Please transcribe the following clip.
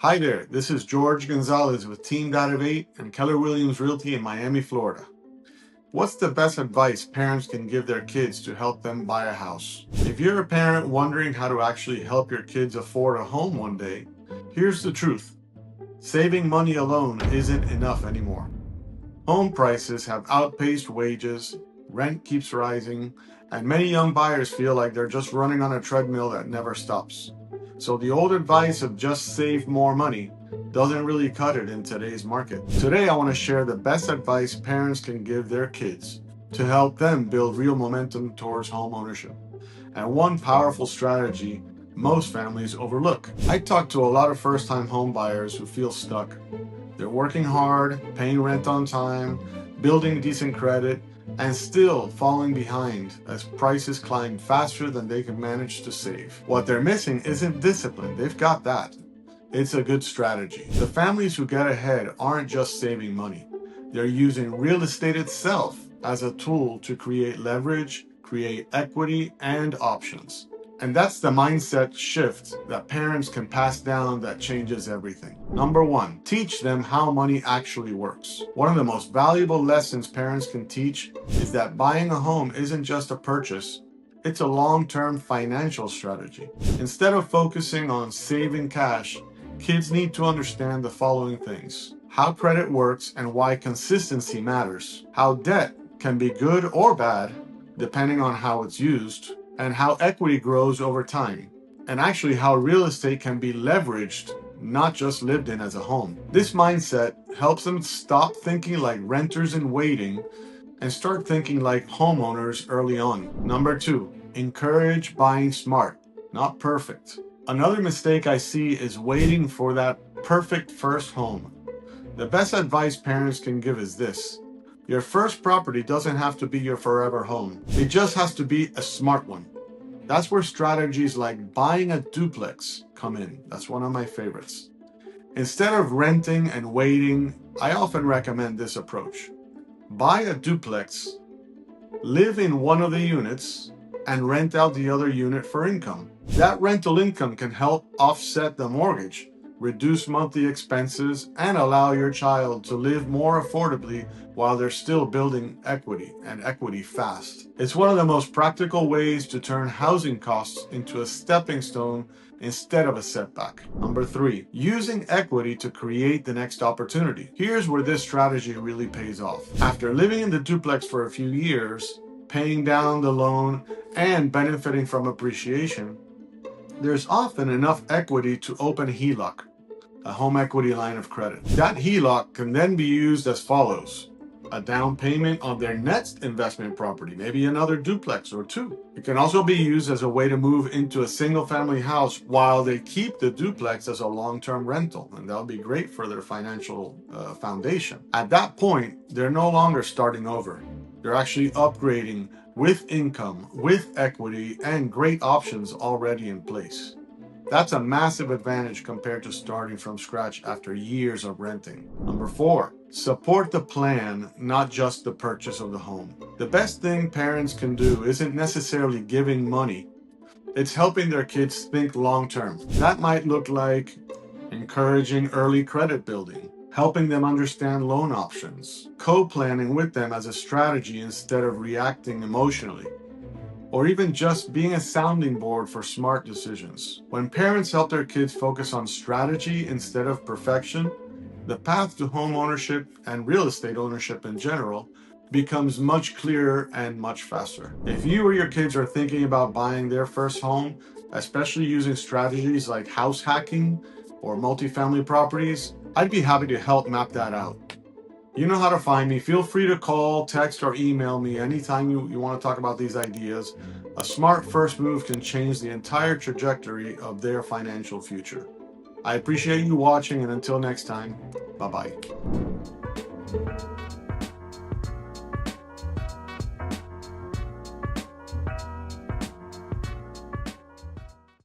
Hi there, this is Jorge Gonzalez with Team Data8 and Keller Realty in Miami, Florida. What's the best advice parents can give their kids to help them buy a house? If you're a parent wondering how to actually help your kids afford a home one day, here's the truth. Saving money alone isn't enough anymore. Home prices have outpaced wages, rent keeps rising, and many young buyers feel like they're just running on a treadmill that never stops. So the old advice of just save more money doesn't really cut it in today's market. Today I want to share the best advice parents can give their kids to help them build real momentum towards home ownership, and one powerful strategy most families overlook. I talk to a lot of first-time home buyers who feel stuck. They're working hard, paying rent on time, building decent credit, and still falling behind as prices climb faster than they can manage to save. What they're missing isn't discipline, they've got that. It's a good strategy. The families who get ahead aren't just saving money. They're using real estate itself as a tool to create leverage, create equity, and options. And that's the mindset shift that parents can pass down that changes everything. Number one, teach them how money actually works. One of the most valuable lessons parents can teach is that buying a home isn't just a purchase, it's a long-term financial strategy. Instead of focusing on saving cash, kids need to understand the following things: how credit works and why consistency matters, how debt can be good or bad depending on how it's used, and how equity grows over time, and actually how real estate can be leveraged, not just lived in as a home. This mindset helps them stop thinking like renters in waiting and start thinking like homeowners early on. Number two, encourage buying smart, not perfect. Another mistake I see is waiting for that perfect first home. The best advice parents can give is this: your first property doesn't have to be your forever home. It just has to be a smart one. That's where strategies like buying a duplex come in. That's one of my favorites. Instead of renting and waiting, I often recommend this approach. Buy a duplex, live in one of the units, and rent out the other unit for income. That rental income can help offset the mortgage, reduce monthly expenses, and allow your child to live more affordably while they're still building equity, and equity fast. It's one of the most practical ways to turn housing costs into a stepping stone instead of a setback. Number three, using equity to create the next opportunity. Here's where this strategy really pays off. After living in the duplex for a few years, paying down the loan, and benefiting from appreciation, there's often enough equity to open a HELOC, a home equity line of credit. That HELOC can then be used as follows: a down payment on their next investment property, maybe another duplex or two. It can also be used as a way to move into a single family house while they keep the duplex as a long-term rental, and that'll be great for their financial foundation. At that point, they're no longer starting over. They're actually upgrading with income, with equity, and great options already in place. That's a massive advantage compared to starting from scratch after years of renting. Number four, support the plan, not just the purchase of the home. The best thing parents can do isn't necessarily giving money. It's helping their kids think long-term. That might look like encouraging early credit building, helping them understand loan options, co-planning with them as a strategy instead of reacting emotionally, or even just being a sounding board for smart decisions. When parents help their kids focus on strategy instead of perfection, the path to home ownership and real estate ownership in general becomes much clearer and much faster. If you or your kids are thinking about buying their first home, especially using strategies like house hacking or multifamily properties, I'd be happy to help map that out. You know how to find me. Feel free to call, text, or email me anytime you want to talk about these ideas. A smart first move can change the entire trajectory of their financial future. I appreciate you watching, and until next time, bye-bye.